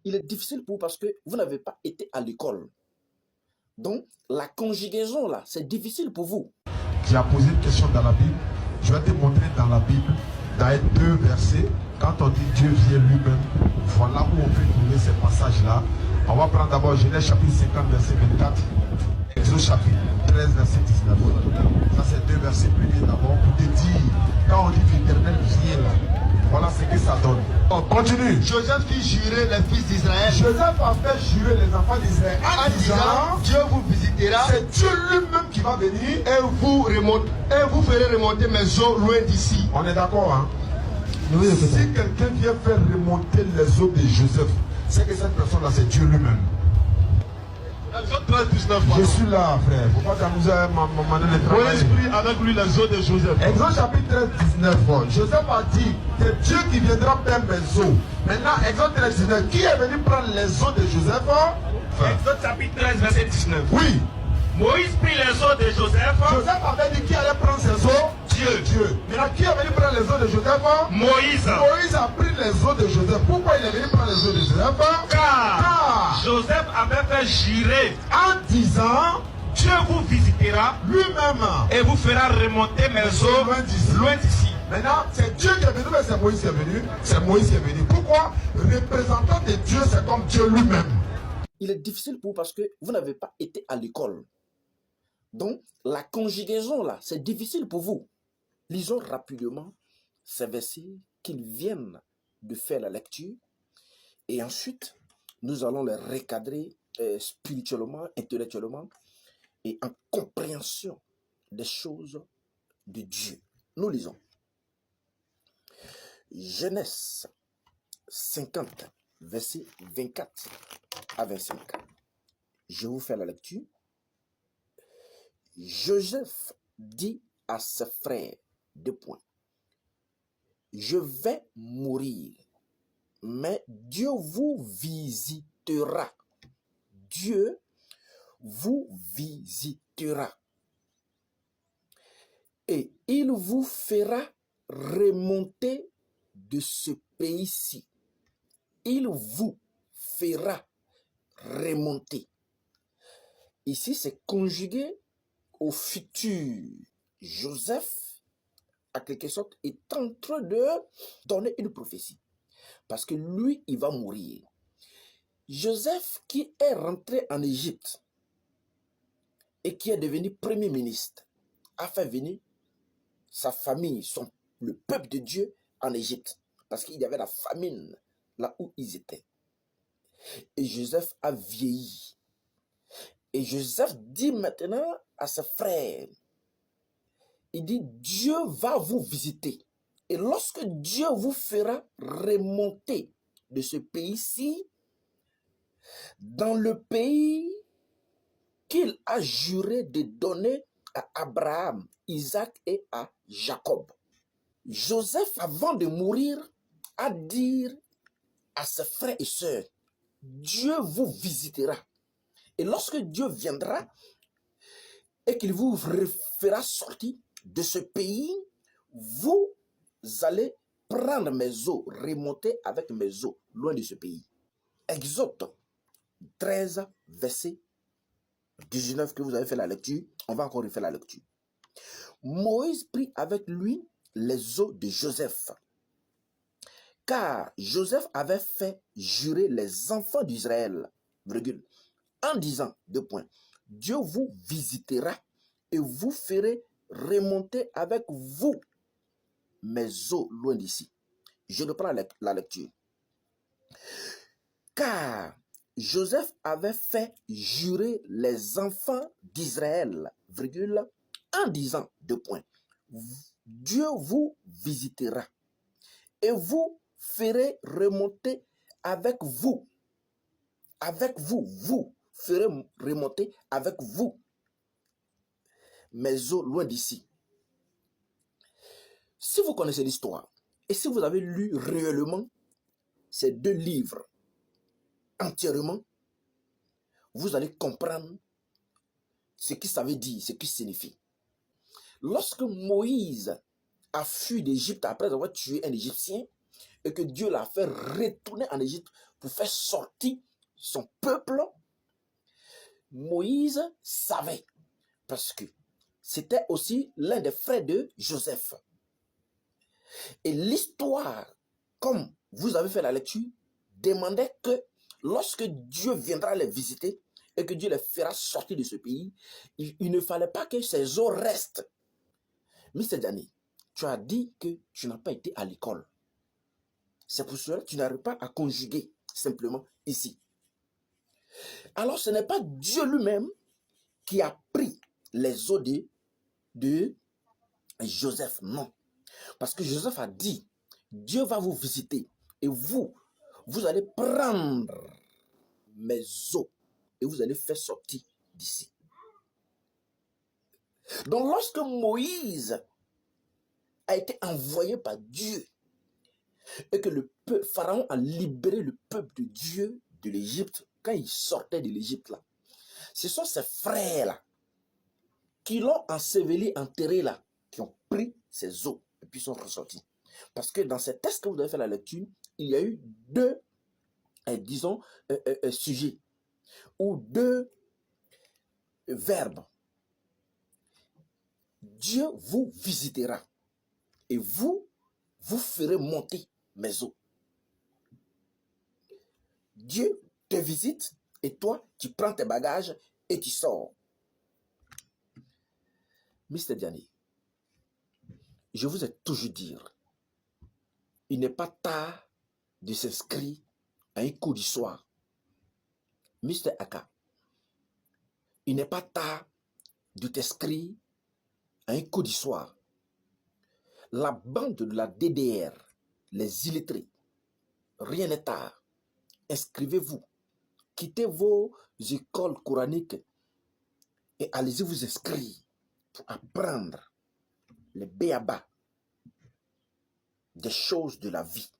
Il est difficile pour vous parce que vous n'avez pas été à l'école. Donc, la conjugaison là, c'est difficile pour vous. Tu as posé une question dans la Bible. Je vais te montrer dans la Bible, dans deux versets, quand on dit Dieu vient lui-même, voilà où on peut trouver ces passages-là. On va prendre d'abord Genèse chapitre 50, verset 24, Exode chapitre 13, verset 19. Ça, c'est deux versets premiers d'abord pour te dire, quand on dit que l'Éternel vient là, voilà ce que ça donne. On continue. Joseph fit jurer les fils d'Israël Joseph a fait jurer les enfants d'Israël en disant, Dieu vous visitera c'est Dieu lui-même qui va venir et vous ferez remonter mes eaux loin d'ici. On est d'accord, hein? Si quelqu'un vient faire remonter les eaux de Joseph, c'est que cette personne-là, c'est Dieu lui-même. Exode 13, 19. Je suis là, frère. Faut pas t'amuser à m'amener le travail. Moïse prit avec lui les eaux de Joseph. Exode chapitre 13, 19. Joseph a dit, c'est Dieu qui viendra prendre mes eaux. Maintenant, Exode 13, 19. Qui est venu prendre les eaux de Joseph? Exode chapitre 13, verset 19. Oui. Moïse prit les eaux de Joseph. Joseph avait dit qui allait prendre ses eaux? Dieu. Maintenant, qui est venu prendre les eaux de Joseph? Moïse. Moïse a pris les eaux de Joseph. Pourquoi il est venu prendre les eaux de Joseph? Car Joseph avait fait jurer en disant, Dieu vous visitera lui-même et vous fera remonter mes eaux loin d'ici. Maintenant, c'est Dieu qui est venu, mais c'est Moïse qui est venu. C'est Moïse qui est venu. Pourquoi? Représentant de Dieu, c'est comme Dieu lui-même. Il est difficile pour vous parce que vous n'avez pas été à l'école. Donc, la conjugaison là, c'est difficile pour vous. Lisons rapidement ces versets qu'ils viennent de faire la lecture. Et ensuite, nous allons les recadrer spirituellement, intellectuellement et en compréhension des choses de Dieu. Nous lisons. Genèse 50, verset 24 à 25. Je vous fais la lecture. Joseph dit à ses frères, deux points. Je vais mourir, mais Dieu vous visitera. Dieu vous visitera. Et il vous fera remonter de ce pays-ci. Il vous fera remonter. Ici, c'est conjugué au futur. Joseph, à quelque sorte, est en train de donner une prophétie. Parce que lui, il va mourir. Joseph, qui est rentré en Égypte et qui est devenu premier ministre, a fait venir sa famille, le peuple de Dieu en Égypte. Parce qu'il y avait la famine là où ils étaient. Et Joseph a vieilli. Et Joseph dit maintenant à ses frères, il dit, Dieu va vous visiter. Et lorsque Dieu vous fera remonter de ce pays-ci, dans le pays qu'il a juré de donner à Abraham, Isaac et à Jacob. Joseph, avant de mourir, a dit à ses frères et sœurs, Dieu vous visitera. Et lorsque Dieu viendra et qu'il vous fera sortir de ce pays, vous allez prendre mes eaux, remonter avec mes eaux loin de ce pays. Exode 13, verset 19 que vous avez fait la lecture, on va encore refaire la lecture. Moïse prit avec lui les eaux de Joseph, car Joseph avait fait jurer les enfants d'Israël, en disant, deux points, Dieu vous visitera et vous ferez remonter avec vous mes eaux loin d'ici. Je reprends la lecture. Car Joseph avait fait jurer les enfants d'Israël, en disant, deux points, Dieu vous visitera et vous ferez remonter avec vous. Vous ferez remonter avec vous mes eaux loin d'ici. Si vous connaissez l'histoire et si vous avez lu réellement ces deux livres entièrement, vous allez comprendre ce que ça veut dire, ce qui signifie. Lorsque Moïse a fui d'Égypte après avoir tué un Égyptien et que Dieu l'a fait retourner en Égypte pour faire sortir son peuple, Moïse savait, parce que c'était aussi l'un des frères de Joseph. Et l'histoire, comme vous avez fait la lecture, demandait que lorsque Dieu viendra les visiter et que Dieu les fera sortir de ce pays, il ne fallait pas que ces eaux restent. Mr. Dani, tu as dit que tu n'as pas été à l'école. C'est pour cela que tu n'arrives pas à conjuguer simplement ici. Alors ce n'est pas Dieu lui-même qui a pris les eaux de Joseph, non. Parce que Joseph a dit, Dieu va vous visiter et vous allez prendre mes eaux et vous allez faire sortir d'ici. Donc lorsque Moïse a été envoyé par Dieu et que le Pharaon a libéré le peuple de Dieu de l'Égypte, quand il sortait de l'Égypte là, ce sont ses frères là qui l'ont enseveli, enterré là, qui ont pris ses os et puis sont ressortis. Parce que dans ces textes que vous avez fait la lecture, il y a eu deux, disons, sujets ou deux verbes. Dieu vous visitera et vous ferez monter mes eaux. Dieu te visite et toi, tu prends tes bagages et tu sors. Mr. Diani, je vous ai toujours dit, il n'est pas tard de s'inscrire à un cours du soir. Mr. Aka, il n'est pas tard de t'inscrire à un cours du soir. La bande de la DDR, les illettrés, rien n'est tard. Inscrivez-vous. Quittez vos écoles coraniques et allez-y vous inscrire pour apprendre les béabas des choses de la vie.